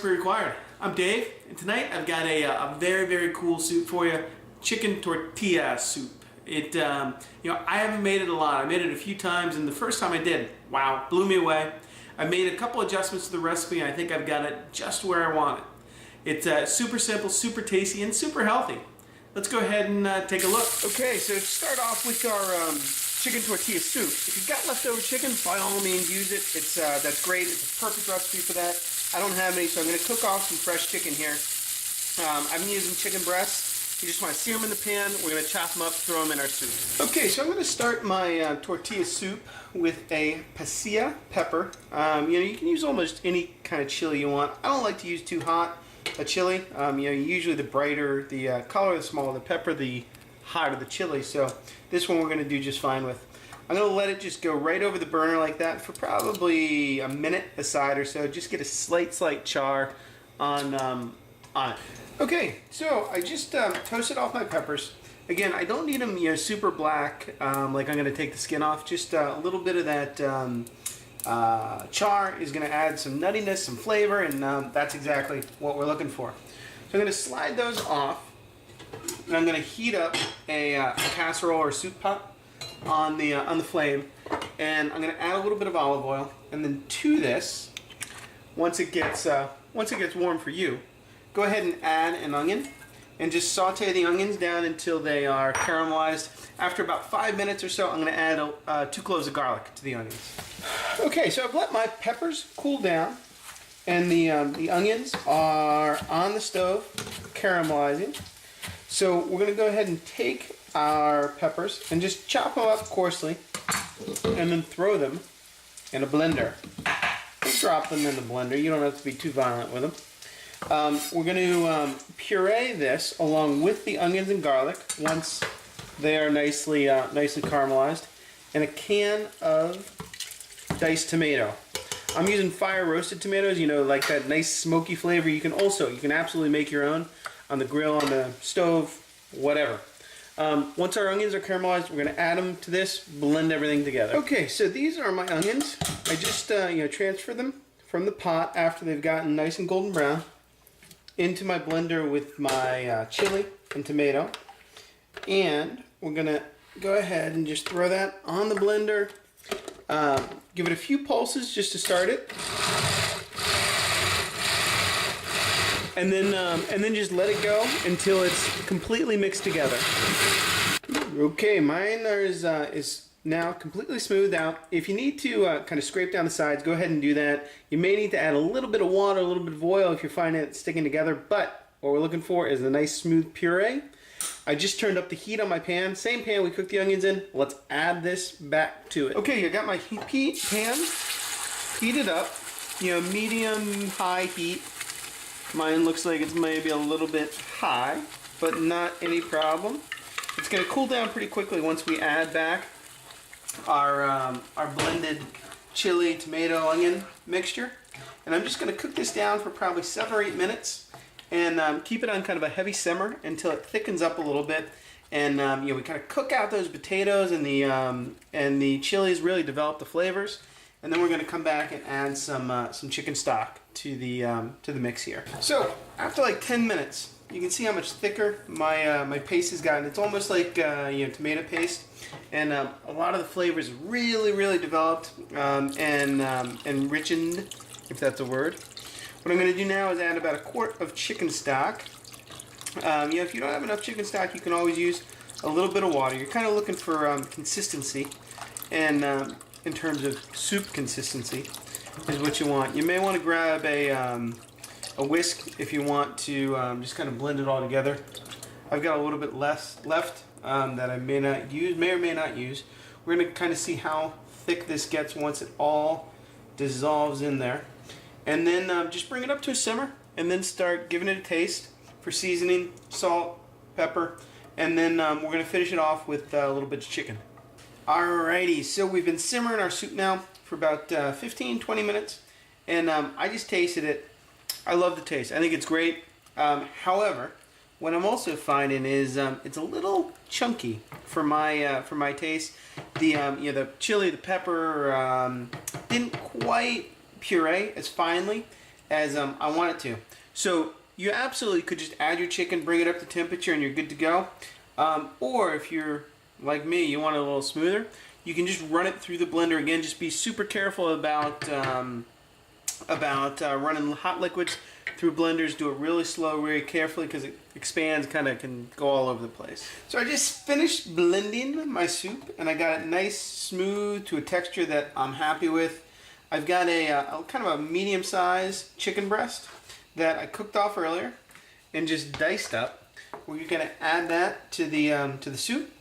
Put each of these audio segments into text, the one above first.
Recipe Required. I'm Dave, and tonight I've got a very, very cool soup for you. Chicken tortilla soup. I haven't made it a lot. I made it a few times, and the first time I did, wow, blew me away. I made a couple adjustments to the recipe, and I think I've got it just where I want it. It's super simple, super tasty, and super healthy. Let's go ahead and take a look. Okay, so to start off with our chicken tortilla soup. If you've got leftover chicken, by all means use it. That's great. It's a perfect recipe for that. I don't have any, so I'm going to cook off some fresh chicken here. I've been using chicken breasts. You just want to sear them in the pan. We're going to chop them up, throw them in our soup. Okay, so I'm going to start my tortilla soup with a pasilla pepper. You can use almost any kind of chili you want. I don't like to use too hot a chili. Usually the brighter the color, the smaller the pepper, the hotter the chili. So this one we're going to do just fine with. I'm going to let it just go right over the burner like that for probably a minute aside or so. Just get a slight char on it. Okay, so I just toasted off my peppers. Again, I don't need them super black, like I'm going to take the skin off. Just a little bit of that char is going to add some nuttiness, some flavor, and that's exactly what we're looking for. So I'm going to slide those off, and I'm going to heat up a casserole or soup pot on the flame, and I'm going to add a little bit of olive oil, and then to this, once it gets warm for you, go ahead and add an onion, and just saute the onions down until they are caramelized. After about 5 minutes or so, I'm going to add 2 cloves of garlic to the onions. Okay, so I've let my peppers cool down, and the onions are on the stove caramelizing. So we're going to go ahead and take our peppers and just chop them up coarsely, and then throw them in a blender. Drop them in the blender. You don't have to be too violent with them. We're going to puree this along with the onions and garlic once they are nicely caramelized, and a can of diced tomato. I'm using fire roasted tomatoes, like that nice smoky flavor. You can absolutely make your own on the grill, on the stove, whatever. Once our onions are caramelized, we're going to add them to this, blend everything together. Okay, so these are my onions. I just transfer them from the pot after they've gotten nice and golden brown into my blender with my chili and tomato. And we're going to go ahead and just throw that on the blender. Give it a few pulses just to start it. And then just let it go until it's completely mixed together. Okay, mine is now completely smoothed out. If you need to kind of scrape down the sides, go ahead and do that. You may need to add a little bit of water, a little bit of oil if you're finding it sticking together, but what we're looking for is a nice smooth puree. I just turned up the heat on my pan. Same pan we cooked the onions in. Let's add this back to it. Okay, I got my pan heated up, medium-high heat. Mine looks like it's maybe a little bit high, but not any problem. It's going to cool down pretty quickly once we add back our blended chili, tomato, onion mixture. And I'm just going to cook this down for probably 7 or 8 minutes, and keep it on kind of a heavy simmer until it thickens up a little bit. And we kind of cook out those potatoes, and the chilies really develop the flavors. And then we're going to come back and add some chicken stock to the mix here. So after like 10 minutes, you can see how much thicker my paste has gotten. It's almost like tomato paste, and a lot of the flavors really developed and enrichened, if that's a word. What I'm going to do now is add about 1/4 of chicken stock. If you don't have enough chicken stock, you can always use a little bit of water. You're kind of looking for consistency, and in terms of soup consistency is what you want. You may want to grab a whisk if you want to just kind of blend it all together. I've got a little bit less left that I may or may not use. We're going to kind of see how thick this gets once it all dissolves in there. And then just bring it up to a simmer, and then start giving it a taste for seasoning, salt, pepper, and then we're going to finish it off with a little bit of chicken. Alrighty, so we've been simmering our soup now for about 15-20 minutes, and I just tasted it. I love the taste. I think it's great. However, what I'm also finding is it's a little chunky for my taste. The chili, the pepper didn't quite puree as finely as I want it to. So you absolutely could just add your chicken, bring it up to temperature, and you're good to go. Or if you're like me, you want it a little smoother, you can just run it through the blender again. Just be super careful about running hot liquids through blenders. Do it really slow, very carefully, because it expands, kind of can go all over the place. So I just finished blending my soup, and I got it nice, smooth, to a texture that I'm happy with. I've got a kind of a medium-sized chicken breast that I cooked off earlier and just diced up. We're going to add that to the soup,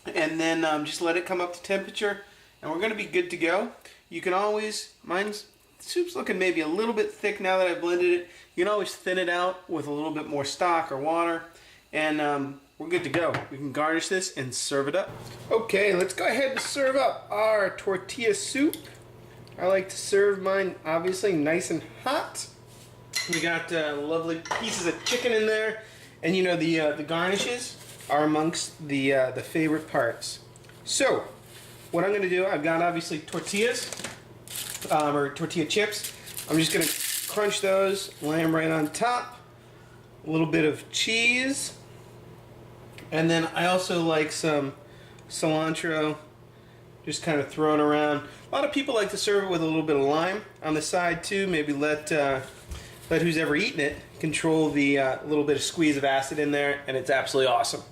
and then just let it come up to temperature, and we're going to be good to go. You can always, soup's looking maybe a little bit thick now that I've blended it. You can always thin it out with a little bit more stock or water, and we're good to go. We can garnish this and serve it up. Okay, let's go ahead and serve up our tortilla soup. I like to serve mine obviously nice and hot. We got lovely pieces of chicken in there, and you know the garnishes are amongst the favorite parts. So what I'm going to do, I've got obviously tortillas, or tortilla chips. I'm just going to crunch those, lay them right on top. A little bit of cheese, and then I also like some cilantro, just kind of thrown around. A lot of people like to serve it with a little bit of lime on the side too. Maybe let who's ever eaten it control the little bit of squeeze of acid in there, and it's absolutely awesome.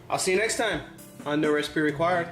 I'll see you next time on No Recipe Required.